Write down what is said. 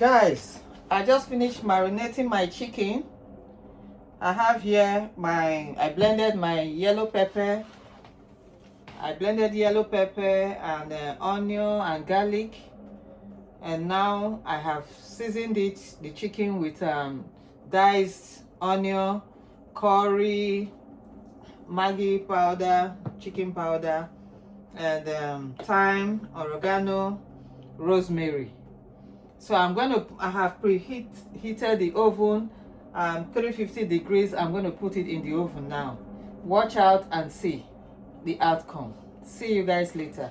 Guys, I just finished marinating my chicken. I have here I blended my yellow pepper. I blended yellow pepper and onion and garlic, and now I have seasoned the chicken with diced onion, curry, Maggi powder, chicken powder, and thyme, oregano, rosemary. So I have heated the oven, 350 degrees. I'm going to put it in the oven now. Watch out and see the outcome. See you guys later.